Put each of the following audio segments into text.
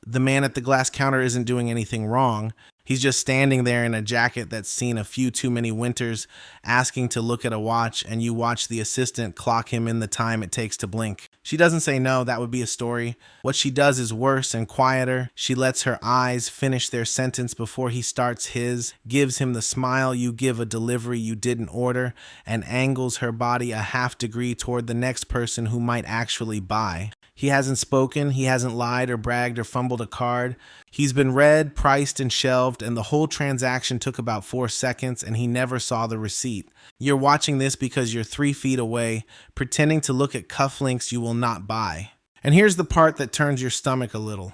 The man at the glass counter isn't doing anything wrong. He's just standing there in a jacket that's seen a few too many winters, asking to look at a watch, and you watch the assistant clock him in the time it takes to blink. She doesn't say no, that would be a story. What she does is worse and quieter. She lets her eyes finish their sentence before he starts his, gives him the smile you give a delivery you didn't order, and angles her body a half degree toward the next person who might actually buy. He hasn't spoken, he hasn't lied or bragged or fumbled a card. He's been read, priced, and shelved, and the whole transaction took about 4 seconds, and he never saw the receipt. You're watching this because you're 3 feet away, pretending to look at cufflinks you will not buy. And here's the part that turns your stomach a little.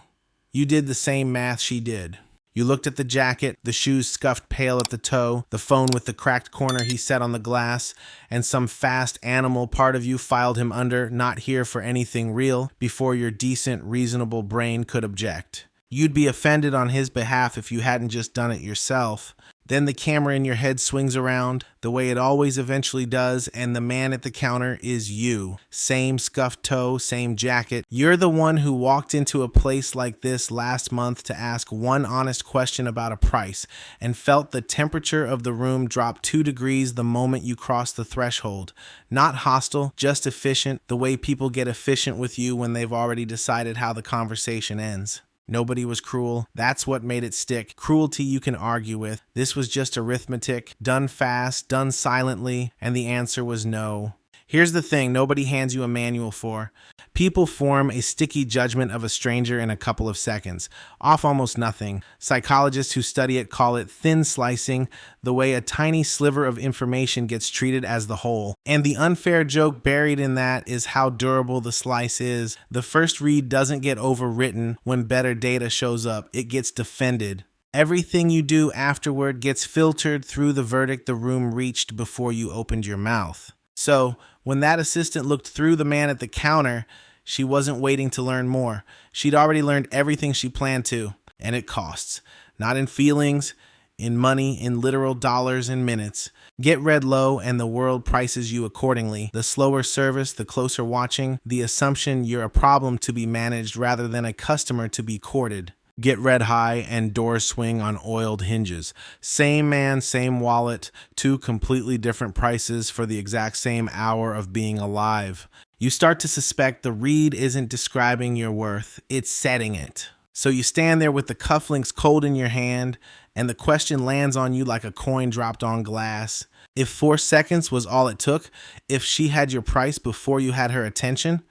You did the same math she did. You looked at the jacket, the shoes scuffed pale at the toe, the phone with the cracked corner he set on the glass, and some fast animal part of you filed him under, not here for anything real, before your decent, reasonable brain could object. You'd be offended on his behalf if you hadn't just done it yourself. Then the camera in your head swings around, the way it always eventually does, and the man at the counter is you. Same scuffed toe, same jacket. You're the one who walked into a place like this last month to ask one honest question about a price, and felt the temperature of the room drop 2 degrees the moment you crossed the threshold. Not hostile, just efficient, the way people get efficient with you when they've already decided how the conversation ends. Nobody was cruel. That's what made it stick. Cruelty you can argue with. This was just arithmetic, done fast, done silently, and the answer was no. Here's the thing nobody hands you a manual for. People form a sticky judgment of a stranger in a couple of seconds, off almost nothing. Psychologists who study it call it thin slicing, the way a tiny sliver of information gets treated as the whole. And the unfair joke buried in that is how durable the slice is. The first read doesn't get overwritten when better data shows up. It gets defended. Everything you do afterward gets filtered through the verdict the room reached before you opened your mouth. So, when that assistant looked through the man at the counter, she wasn't waiting to learn more. She'd already learned everything she planned to, and it costs. Not in feelings, in money, in literal dollars and minutes. Get read low and the world prices you accordingly. The slower service, the closer watching, the assumption you're a problem to be managed rather than a customer to be courted. Get read high and doors swing on oiled hinges. Same man, same wallet, 2 completely different prices for the exact same hour of being alive. You start to suspect the read isn't describing your worth, it's setting it. So you stand there with the cufflinks cold in your hand, and the question lands on you like a coin dropped on glass. If 4 seconds was all it took, if she had your price before you had her attention,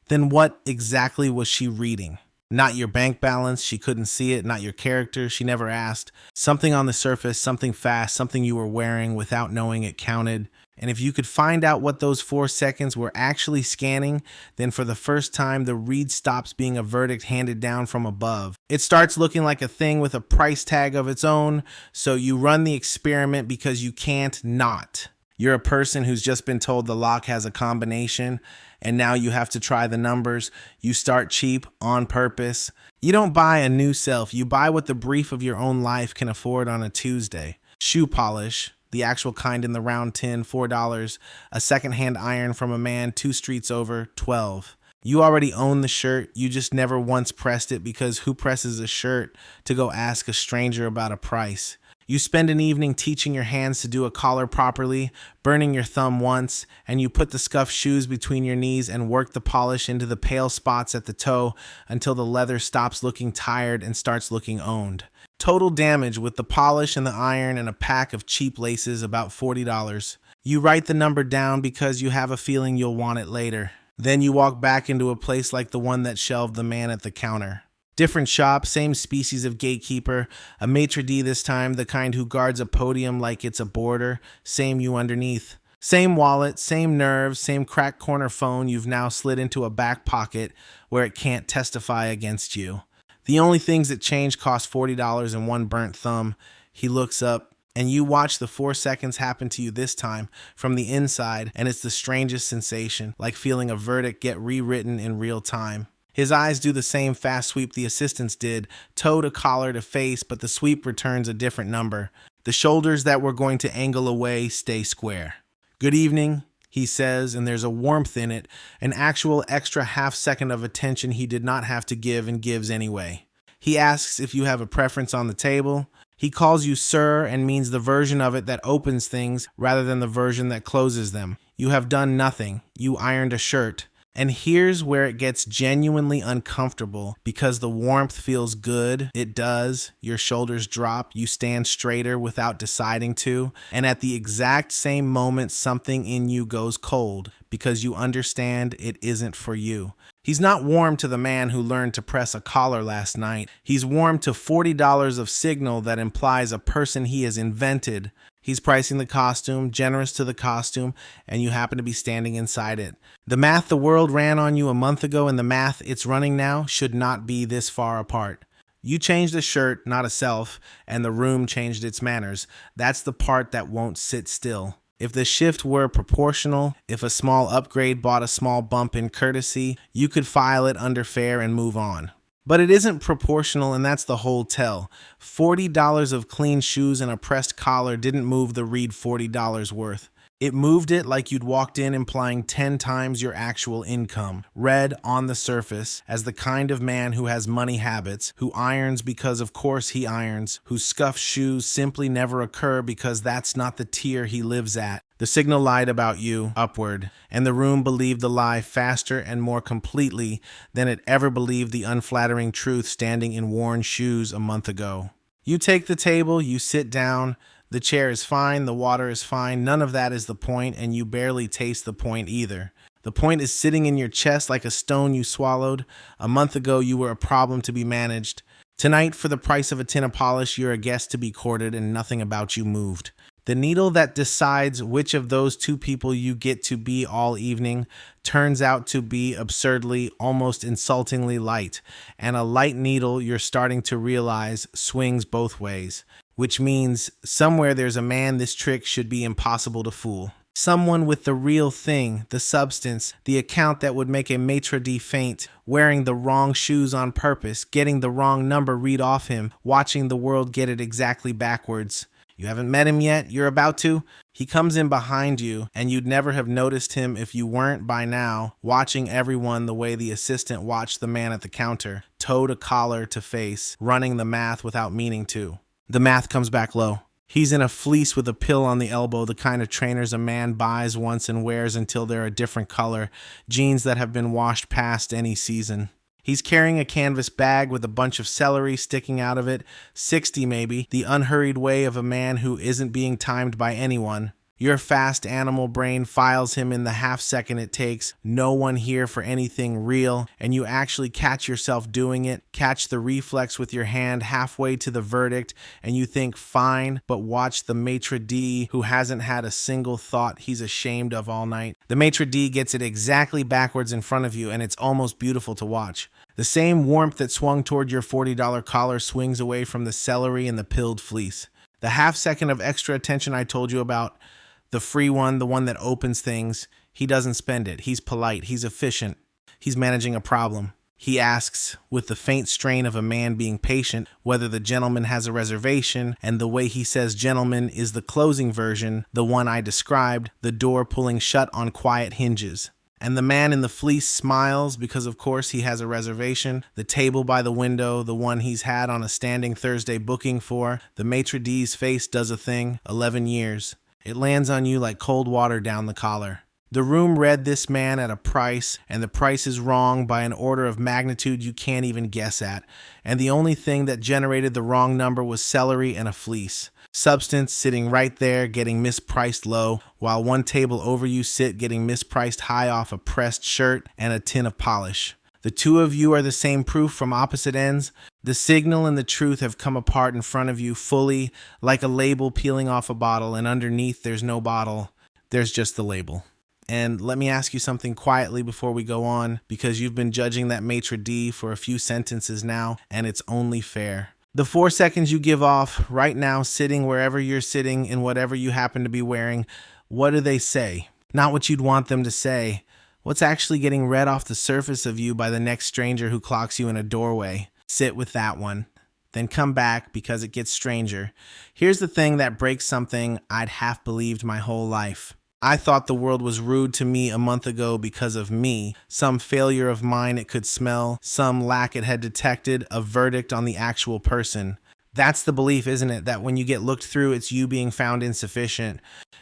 then what exactly was she reading? Not your bank balance, she couldn't see it, not your character, she never asked. Something on the surface, something fast, something you were wearing without knowing it counted. And if you could find out what those 4 seconds were actually scanning, then for the first time, the read stops being a verdict handed down from above. It starts looking like a thing with a price tag of its own, so you run the experiment because you can't not. You're a person who's just been told the lock has a combination, and now you have to try the numbers. You start cheap on purpose. You don't buy a new self. You buy what the brief of your own life can afford on a Tuesday. Shoe polish, the actual kind in the round tin, $4. A secondhand iron from a man 2 streets over, $12. You already own the shirt. You just never once pressed it because who presses a shirt to go ask a stranger about a price? You spend an evening teaching your hands to do a collar properly, burning your thumb once, and you put the scuffed shoes between your knees and work the polish into the pale spots at the toe until the leather stops looking tired and starts looking owned. Total damage with the polish and the iron and a pack of cheap laces, about $40. You write the number down because you have a feeling you'll want it later. Then you walk back into a place like the one that shelved the man at the counter. Different shop, same species of gatekeeper, a maitre d' this time, the kind who guards a podium like it's a border, same you underneath. Same wallet, same nerves, same cracked corner phone you've now slid into a back pocket where it can't testify against you. The only things that change cost $40 and 1 burnt thumb. He looks up, and you watch the 4 seconds happen to you this time from the inside, and it's the strangest sensation, like feeling a verdict get rewritten in real time. His eyes do the same fast sweep the assistants did, toe to collar to face, but the sweep returns a different number. The shoulders that were going to angle away stay square. Good evening, he says, and there's a warmth in it, an actual extra half second of attention he did not have to give and gives anyway. He asks if you have a preference on the table. He calls you sir and means the version of it that opens things rather than the version that closes them. You have done nothing. You ironed a shirt. And here's where it gets genuinely uncomfortable because the warmth feels good. It does. Your shoulders drop. You stand straighter without deciding to. And at the exact same moment, something in you goes cold because you understand it isn't for you. He's not warm to the man who learned to press a collar last night. He's warm to $40 of signal that implies a person he has invented. He's pricing the costume, generous to the costume, and you happen to be standing inside it. The math the world ran on you a month ago and the math it's running now should not be this far apart. You changed a shirt, not a self, and the room changed its manners. That's the part that won't sit still. If the shift were proportional, if a small upgrade bought a small bump in courtesy, you could file it under fair and move on. But it isn't proportional, and that's the whole tell. $40 of clean shoes and a pressed collar didn't move the Reed $40 worth. It moved it like you'd walked in implying 10 times your actual income, read on the surface as the kind of man who has money habits, who irons because of course he irons, whose scuffed shoes simply never occur because that's not the tier he lives at. The signal lied about you, upward, and the room believed the lie faster and more completely than it ever believed the unflattering truth standing in worn shoes a month ago. You take the table, you sit down. The chair is fine, the water is fine, none of that is the point, and you barely taste the point either. The point is sitting in your chest like a stone you swallowed. A month ago, you were a problem to be managed. Tonight, for the price of a tin of polish, you're a guest to be courted, and nothing about you moved. The needle that decides which of those two people you get to be all evening turns out to be absurdly, almost insultingly light, and a light needle you're starting to realize swings both ways. Which means somewhere there's a man this trick should be impossible to fool. Someone with the real thing, the substance, the account that would make a maitre d' faint, wearing the wrong shoes on purpose, getting the wrong number read off him, watching the world get it exactly backwards. You haven't met him yet, you're about to? He comes in behind you, and you'd never have noticed him if you weren't by now watching everyone the way the assistant watched the man at the counter, toe to collar to face, running the math without meaning to. The math comes back low. He's in a fleece with a pill on the elbow, the kind of trainers a man buys once and wears until they're a different color, jeans that have been washed past any season. He's carrying a canvas bag with a bunch of celery sticking out of it, 60 maybe, the unhurried way of a man who isn't being timed by anyone. Your fast animal brain files him in the half second it takes, no one here for anything real, and you actually catch yourself doing it, catch the reflex with your hand halfway to the verdict, and you think, fine, but watch the maitre d' who hasn't had a single thought he's ashamed of all night. The maitre d' gets it exactly backwards in front of you, and it's almost beautiful to watch. The same warmth that swung toward your $40 collar swings away from the celery and the pilled fleece. The half second of extra attention I told you about, the free one, the one that opens things, he doesn't spend it. He's polite. He's efficient. He's managing a problem. He asks, with the faint strain of a man being patient, whether the gentleman has a reservation, and the way he says gentleman is the closing version, the one I described, the door pulling shut on quiet hinges. And the man in the fleece smiles because, of course, he has a reservation. The table by the window, the one he's had on a standing Thursday booking for. The maitre d's face does a thing, 11 years. It lands on you like cold water down the collar. The room read this man at a price, and the price is wrong by an order of magnitude you can't even guess at. And the only thing that generated the wrong number was celery and a fleece. Substance sitting right there getting mispriced low, while one table over you sit getting mispriced high off a pressed shirt and a tin of polish. The two of you are the same proof from opposite ends. The signal and the truth have come apart in front of you fully, like a label peeling off a bottle, and underneath there's no bottle, there's just the label. And let me ask you something quietly before we go on, because you've been judging that maitre d' for a few sentences now, and it's only fair. The 4 seconds you give off right now, sitting wherever you're sitting in whatever you happen to be wearing, what do they say? Not what you'd want them to say. What's actually getting read off the surface of you by the next stranger who clocks you in a doorway? Sit with that one. Then come back because it gets stranger. Here's the thing that breaks something I'd half believed my whole life. I thought the world was rude to me a month ago because of me. Some failure of mine it could smell, some lack it had detected, a verdict on the actual person. That's the belief, isn't it? That when you get looked through, it's you being found insufficient.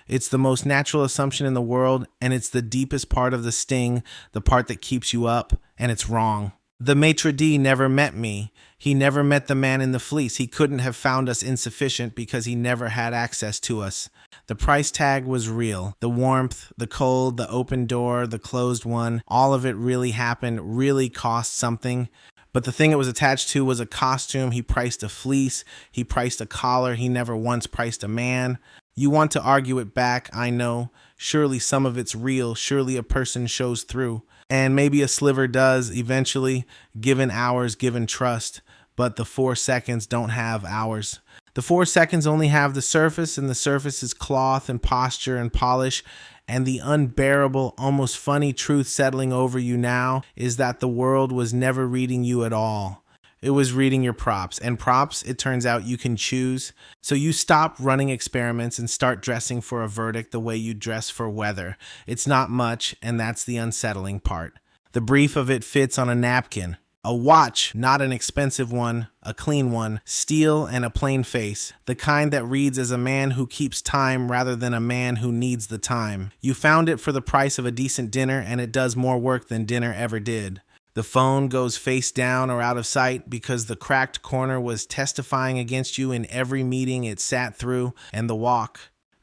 It's the most natural assumption in the world, and it's the deepest part of the sting, the part that keeps you up, and it's wrong. The maitre d' never met me. He never met the man in the fleece. He couldn't have found us insufficient because he never had access to us. The price tag was real. The warmth, the cold, the open door, the closed one, all of it really happened, really cost something. But the thing it was attached to was a costume. He priced a fleece. He priced a collar. He never once priced a man. You want to argue it back, I know. Surely some of it's real. Surely a person shows through. And maybe a sliver does eventually, given hours, given trust. But the 4 seconds don't have hours. The 4 seconds only have the surface, and the surface is cloth and posture and polish. And the unbearable, almost funny truth settling over you now is that the world was never reading you at all. It was reading your props. And props, it turns out, you can choose. So you stop running experiments and start dressing for a verdict the way you dress for weather. It's not much, and that's the unsettling part. The brief of it fits on a napkin. A watch, not an expensive one, a clean one, steel and a plain face, the kind that reads as a man who keeps time rather than a man who needs the time. You found it for the price of a decent dinner, and it does more work than dinner ever did. The phone goes face down or out of sight because the cracked corner was testifying against you in every meeting it sat through, and the walk.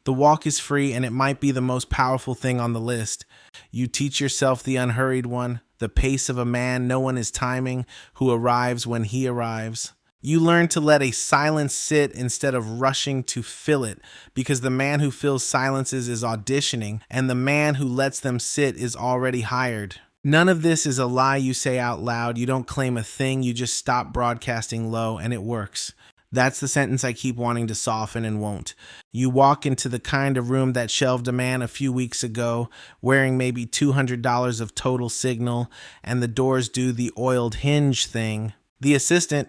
The walk is free, and it might be the most powerful thing on the list. You teach yourself the unhurried one, the pace of a man no one is timing, who arrives when he arrives. You learn to let a silence sit instead of rushing to fill it, because the man who fills silences is auditioning, and the man who lets them sit is already hired. None of this is a lie you say out loud. You don't claim a thing, you just stop broadcasting low, and it works. That's the sentence I keep wanting to soften and won't. You walk into the kind of room that shelved a man a few weeks ago, wearing maybe $200 of total signal, and the doors do the oiled hinge thing. The assistant,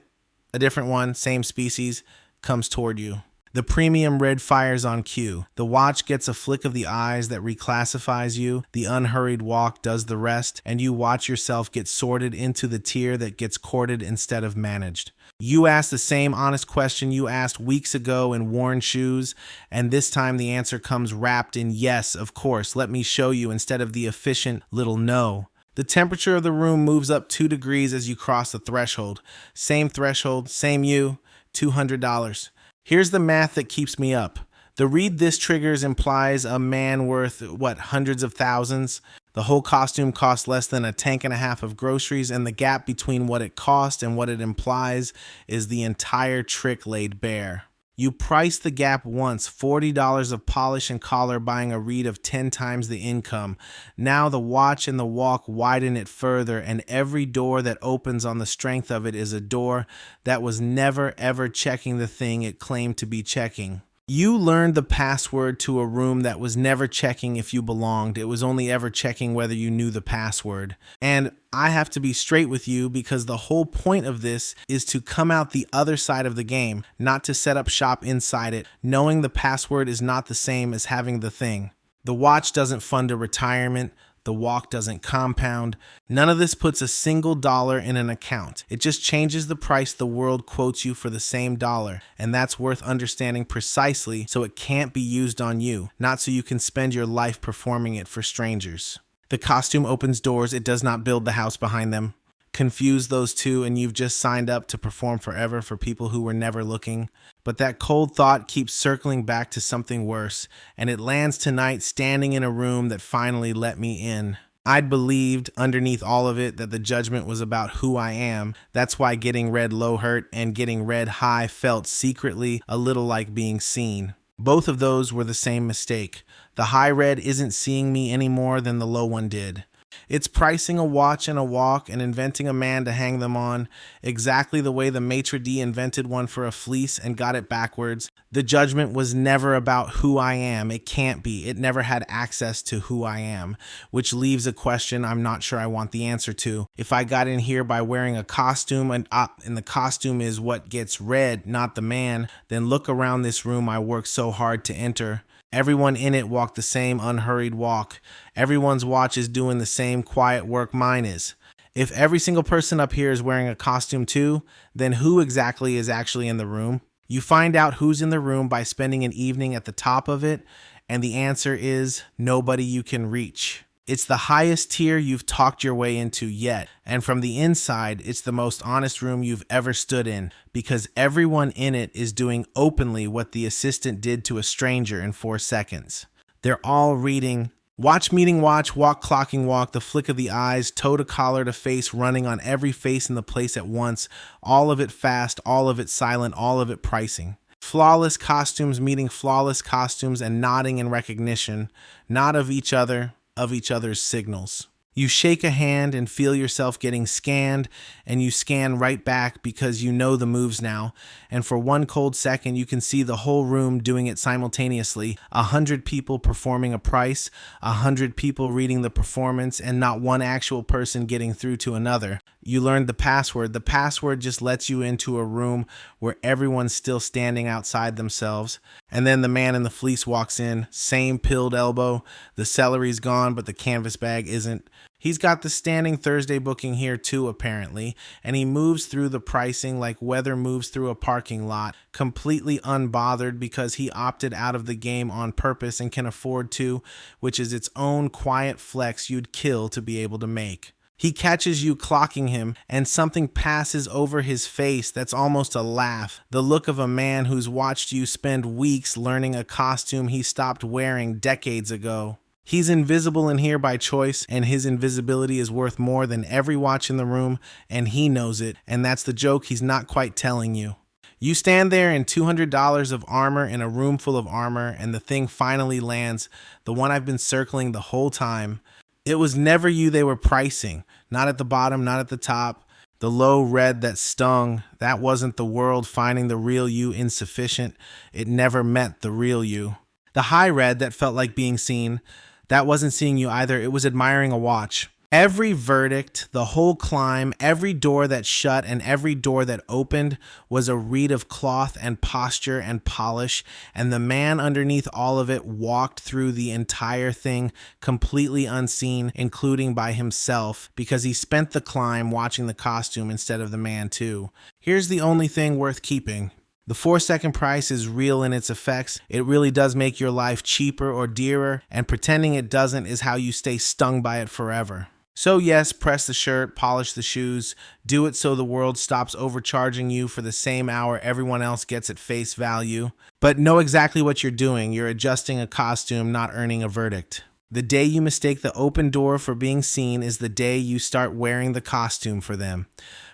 a different one, same species, comes toward you. The premium red fires on cue. The watch gets a flick of the eyes that reclassifies you. The unhurried walk does the rest, and you watch yourself get sorted into the tier that gets courted instead of managed. You ask the same honest question you asked weeks ago in worn shoes, and this time the answer comes wrapped in yes, of course, let me show you, instead of the efficient little no. The temperature of the room moves up 2 degrees as you cross the threshold. Same threshold, same you, $200. Here's the math that keeps me up. The read this triggers implies a man worth, hundreds of thousands? The whole costume costs less than a tank and a half of groceries, and the gap between what it cost and what it implies is the entire trick laid bare. You price the gap once, $40 of polish and collar buying a read of 10 times the income. Now the watch and the walk widen it further, and every door that opens on the strength of it is a door that was never ever checking the thing it claimed to be checking. You learned the password to a room that was never checking if you belonged. It was only ever checking whether you knew the password. And I have to be straight with you because the whole point of this is to come out the other side of the game, not to set up shop inside it. Knowing the password is not the same as having the thing. The watch doesn't fund a retirement. The walk doesn't compound. None of this puts a single dollar in an account. It just changes the price the world quotes you for the same dollar. And that's worth understanding precisely so it can't be used on you, not so you can spend your life performing it for strangers. The costume opens doors. It does not build the house behind them. Confuse those two and you've just signed up to perform forever for people who were never looking. But that cold thought keeps circling back to something worse, and it lands tonight standing in a room that finally let me in. I'd believed underneath all of it that the judgment was about who I am. That's why getting red low hurt and getting red high felt secretly a little like being seen. Both of those were the same mistake. The high red isn't seeing me any more than the low one did. It's pricing a watch and a walk and inventing a man to hang them on, exactly the way the maitre d' invented one for a fleece and got it backwards. The judgment was never about who I am. It can't be. It never had access to who I am, which leaves a question I'm not sure I want the answer to. If I got in here by wearing a costume and the costume is what gets read, not the man, then look around this room I worked so hard to enter. Everyone in it walked the same unhurried walk. Everyone's watch is doing the same quiet work mine is. If every single person up here is wearing a costume too, then who exactly is actually in the room? You find out who's in the room by spending an evening at the top of it, and the answer is nobody you can reach. It's the highest tier you've talked your way into yet, and from the inside, it's the most honest room you've ever stood in, because everyone in it is doing openly what the assistant did to a stranger in 4 seconds. They're all reading watch meeting watch, walk clocking walk, the flick of the eyes, toe to collar to face, running on every face in the place at once, all of it fast, all of it silent, all of it pricing. Flawless costumes meeting flawless costumes and nodding in recognition, not of each other, of each other's signals. You shake a hand and feel yourself getting scanned, and you scan right back because you know the moves now, and for one cold second you can see the whole room doing it simultaneously, 100 people performing a price, 100 people reading the performance, and not one actual person getting through to another. You learned the password. The password just lets you into a room where everyone's still standing outside themselves, and then the man in the fleece walks in, same pilled elbow, the celery's gone but the canvas bag isn't. He's got the standing Thursday booking here too, apparently, and he moves through the pricing like weather moves through a parking lot, completely unbothered because he opted out of the game on purpose and can afford to, which is its own quiet flex you'd kill to be able to make. He catches you clocking him, and something passes over his face that's almost a laugh, the look of a man who's watched you spend weeks learning a costume he stopped wearing decades ago. He's invisible in here by choice, and his invisibility is worth more than every watch in the room, and he knows it, and that's the joke he's not quite telling you. You stand there in $200 of armor in a room full of armor, and the thing finally lands, the one I've been circling the whole time. It was never you they were pricing, not at the bottom, not at the top. The low red that stung, that wasn't the world finding the real you insufficient. It never met the real you. The high red that felt like being seen, that wasn't seeing you either, it was admiring a watch. Every verdict, the whole climb, every door that shut and every door that opened was a reed of cloth and posture and polish, and the man underneath all of it walked through the entire thing completely unseen, including by himself, because he spent the climb watching the costume instead of the man too. Here's the only thing worth keeping. The 4-second price is real in its effects. It really does make your life cheaper or dearer, and pretending it doesn't is how you stay stung by it forever. So yes, press the shirt, polish the shoes, do it so the world stops overcharging you for the same hour everyone else gets at face value. But know exactly what you're doing. You're adjusting a costume, not earning a verdict. The day you mistake the open door for being seen is the day you start wearing the costume for them.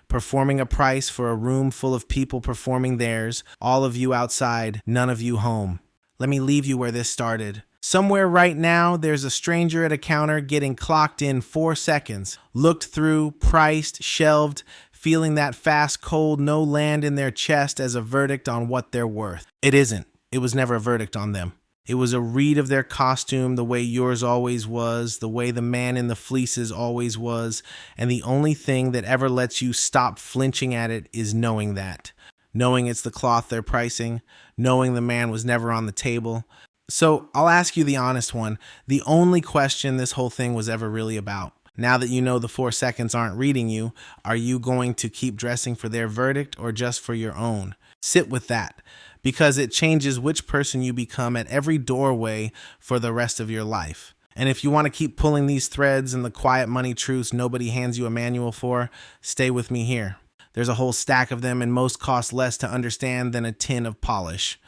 Performing a price for a room full of people performing theirs, all of you outside, none of you home. Let me leave you where this started. Somewhere right now, there's a stranger at a counter getting clocked in 4 seconds, looked through, priced, shelved, feeling that fast, cold no land in their chest as a verdict on what they're worth. It isn't. It was never a verdict on them. It was a read of their costume the way yours always was, the way the man in the fleeces always was, and the only thing that ever lets you stop flinching at it is knowing that. Knowing it's the cloth they're pricing, knowing the man was never on the table. So I'll ask you the honest one, the only question this whole thing was ever really about. Now that you know the 4 seconds aren't reading you, are you going to keep dressing for their verdict or just for your own? Sit with that, because it changes which person you become at every doorway for the rest of your life. And if you want to keep pulling these threads and the quiet money truths nobody hands you a manual for, stay with me here. There's a whole stack of them and most cost less to understand than a tin of polish.